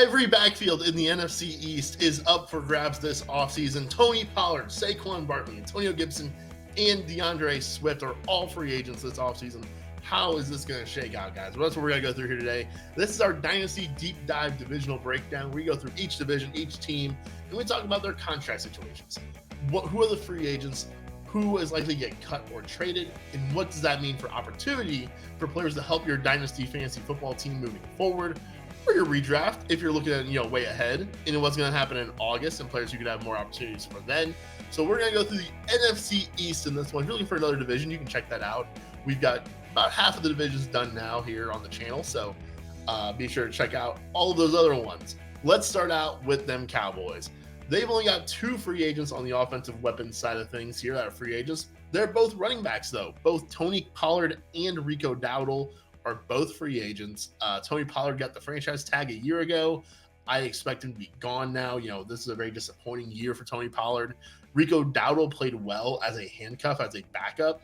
Every backfield in the NFC East is up for grabs this offseason. Tony Pollard, Saquon Barkley, Antonio Gibson, and DeAndre Swift are all free agents this offseason. How is this going to shake out, guys? Well, that's what we're going to go through here today. This is our Dynasty Deep Dive divisional breakdown. We go through each division, each team, and we talk about their contract situations. Who are the free agents? Who is likely to get cut or traded? And what does that mean for opportunity for players to help your Dynasty fantasy football team moving forward? Or your redraft, if you're looking at, way ahead, and what's going to happen in August and players who could have more opportunities for then. So we're going to go through the NFC East in this one. If you're looking for another division, you can check that out. We've got about half of the divisions done now here on the channel, so be sure to check out all of those other ones. Let's start out with them Cowboys. They've only got 2 free agents on the offensive weapons side of things here that are free agents. They're both running backs, though. Both Tony Pollard and Rico Dowdle are both free agents. Tony Pollard got the franchise tag a year ago. I expect him to be gone now. This is a very disappointing year for Tony Pollard. Rico Dowdle played well as a handcuff, as a backup,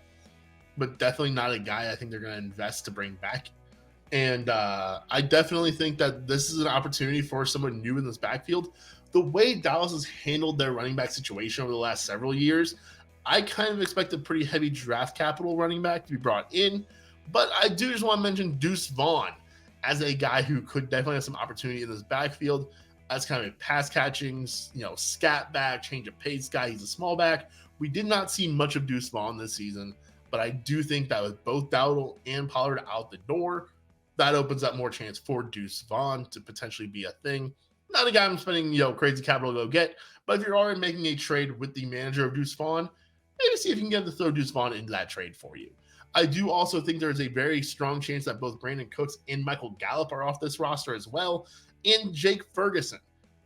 but definitely not a guy I think they're going to invest to bring back. And I definitely think that this is an opportunity for someone new in this backfield. The way Dallas has handled their running back situation over the last several years, I kind of expect a pretty heavy draft capital running back to be brought in. But I do just want to mention Deuce Vaughn as a guy who could definitely have some opportunity in this backfield as kind of a pass catching, scat back, change of pace guy. He's a small back. We did not see much of Deuce Vaughn this season, but I do think that with both Dowdle and Pollard out the door, that opens up more chance for Deuce Vaughn to potentially be a thing. Not a guy I'm spending, crazy capital to go get, but if you're already making a trade with the manager of Deuce Vaughn, maybe see if you can get to throw Deuce Vaughn into that trade for you. I do also think there's a very strong chance that both Brandon Cooks and Michael Gallup are off this roster as well, and Jake Ferguson.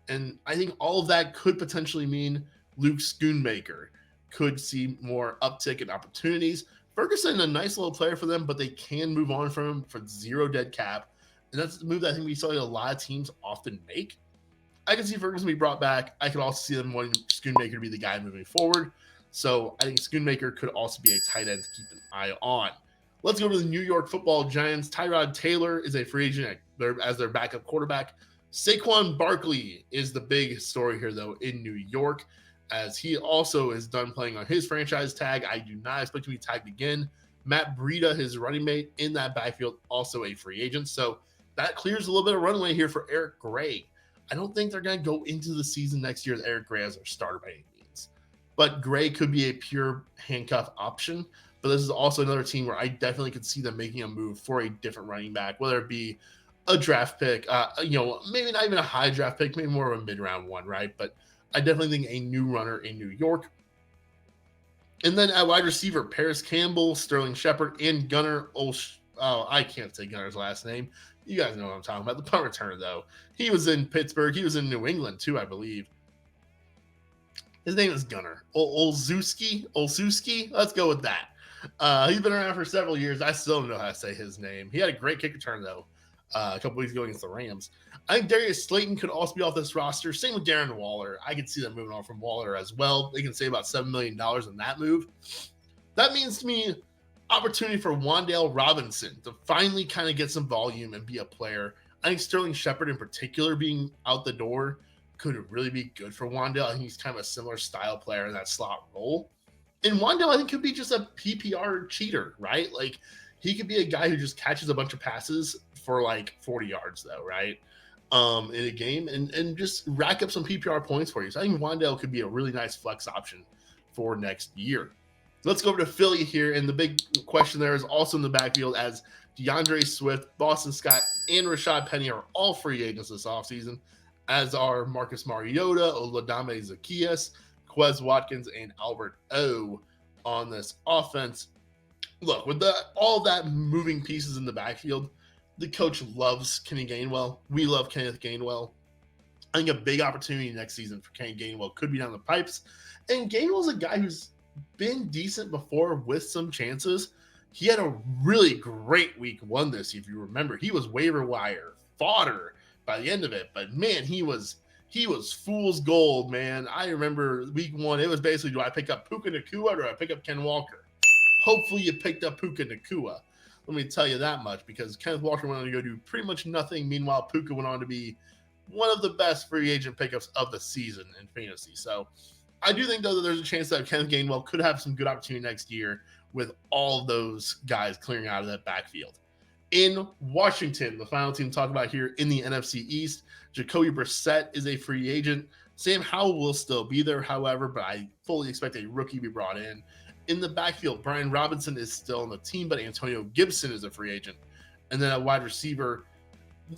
And I think all of that could potentially mean Luke Schoonmaker could see more uptick in opportunities. Ferguson, a nice little player for them, but they can move on from him for 0 dead cap. And that's the move that I think we saw a lot of teams often make. I can see Ferguson be brought back. I could also see them wanting Schoonmaker to be the guy moving forward. So I think Schoonmaker could also be a tight end to keep an eye on. Let's go to the New York Football Giants. Tyrod Taylor is a free agent as their backup quarterback. Saquon Barkley is the big story here, though, in New York, as he also is done playing on his franchise tag. I do not expect to be tagged again. Matt Breida, his running mate in that backfield, also a free agent. So that clears a little bit of runway here for Eric Gray. I don't think they're going to go into the season next year with Eric Gray as their starter by any means. But Gray could be a pure handcuff option. But this is also another team where I definitely could see them making a move for a different running back, whether it be a draft pick, maybe not even a high draft pick, maybe more of a mid-round one, right? But I definitely think a new runner in New York. And then at wide receiver, Paris Campbell, Sterling Shepard, and Gunnar I can't say Gunner's last name. You guys know what I'm talking about. The punt returner, though. He was in Pittsburgh. He was in New England, too, I believe. His name is Gunnar. Olszewski? Let's go with that. He's been around for several years. I still don't know how to say his name. He had a great kick return, though, a couple weeks ago against the Rams. I think Darius Slayton could also be off this roster. Same with Darren Waller. I could see them moving on from Waller as well. They can save about $7 million in that move. That means to me opportunity for Wan'Dale Robinson to finally kind of get some volume and be a player. I think Sterling Shepard in particular being out the door could really be good for Wan'Dale. I think he's kind of a similar style player in that slot role. And Wan'Dale, I think, could be just a PPR cheater, right? Like, he could be a guy who just catches a bunch of passes for like 40 yards, though, right? In a game and just rack up some PPR points for you. So I think Wan'Dale could be a really nice flex option for next year. Let's go over to Philly here. And the big question there is also in the backfield, as DeAndre Swift, Boston Scott, and Rashad Penny are all free agents this offseason, as are Marcus Mariota, Oladame Zaccheaus, Quez Watkins, and Albert O on this offense. Look, with all that moving pieces in the backfield, the coach loves Kenny Gainwell. We love Kenneth Gainwell. I think a big opportunity next season for Kenny Gainwell could be down the pipes. And Gainwell's a guy who's been decent before with some chances. He had a really great week 1 this year, if you remember. He was waiver wire fodder by the end of it. But, man, he was fool's gold, man. I remember week 1, it was basically, do I pick up Puka Nacua or do I pick up Ken Walker? Hopefully you picked up Puka Nacua. Let me tell you that much, because Kenneth Walker went on to go do pretty much nothing. Meanwhile, Puka went on to be one of the best free agent pickups of the season in fantasy. So I do think, though, that there's a chance that Kenneth Gainwell could have some good opportunity next year with all of those guys clearing out of that backfield. In Washington, the final team to talk about here in the NFC East, Jacoby Brissett is a free agent. Sam Howell will still be there, however, but I fully expect a rookie to be brought in. In the backfield, Brian Robinson is still on the team, but Antonio Gibson is a free agent. And then at wide receiver,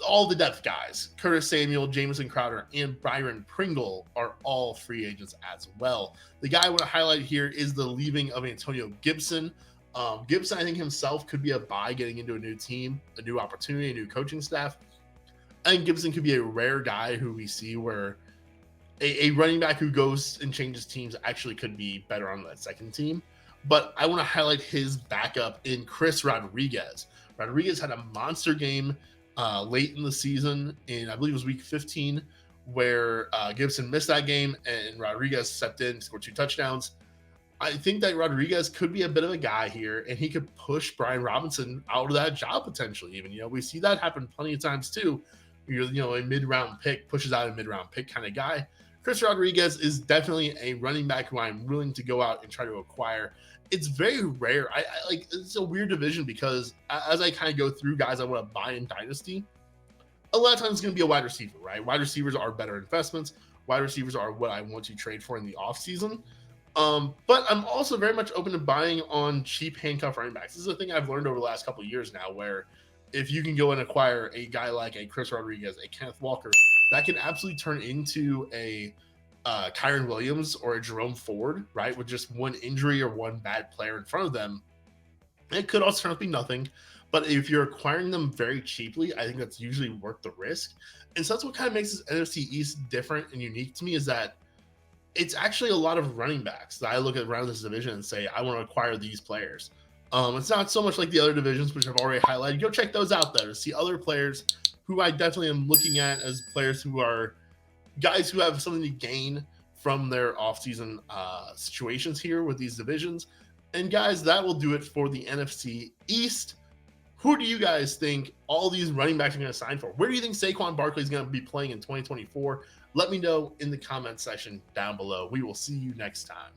all the depth guys, Curtis Samuel, Jamison Crowder, and Byron Pringle are all free agents as well. The guy I want to highlight here is the leaving of Antonio Gibson. Gibson, I think himself could be a buy getting into a new team, a new opportunity, a new coaching staff. I think Gibson could be a rare guy who we see where a running back who goes and changes teams actually could be better on that second team. But I want to highlight his backup in Chris Rodriguez. Rodriguez had a monster game late in the season, in I believe it was week 15, where Gibson missed that game and Rodriguez stepped in, scored 2 touchdowns. I think that Rodriguez could be a bit of a guy here, and he could push Brian Robinson out of that job potentially. Even we see that happen plenty of times too. A mid-round pick pushes out a mid-round pick kind of guy. Chris Rodriguez is definitely a running back who I'm willing to go out and try to acquire. It's very rare. I like, it's a weird division because as I kind of go through guys I want to buy in Dynasty, a lot of times it's going to be a wide receiver, right? Wide receivers are better investments. Wide receivers are what I want to trade for in the offseason. But I'm also very much open to buying on cheap handcuff running backs. This is a thing I've learned over the last couple of years now, where if you can go and acquire a guy like a Chris Rodriguez, a Kenneth Walker, that can absolutely turn into a Kyron Williams or a Jerome Ford, right? With just one injury or one bad player in front of them. It could also turn out to be nothing. But if you're acquiring them very cheaply, I think that's usually worth the risk. And so that's what kind of makes this NFC East different and unique to me, is that it's actually a lot of running backs that I look at around this division and say, I want to acquire these players. It's not so much like the other divisions, which I've already highlighted. Go check those out, though, to see other players who I definitely am looking at as players who are guys who have something to gain from their offseason situations here with these divisions. And guys, that will do it for the NFC East. Who do you guys think all these running backs are going to sign for? Where do you think Saquon Barkley is going to be playing in 2024? Let me know in the comment section down below. We will see you next time.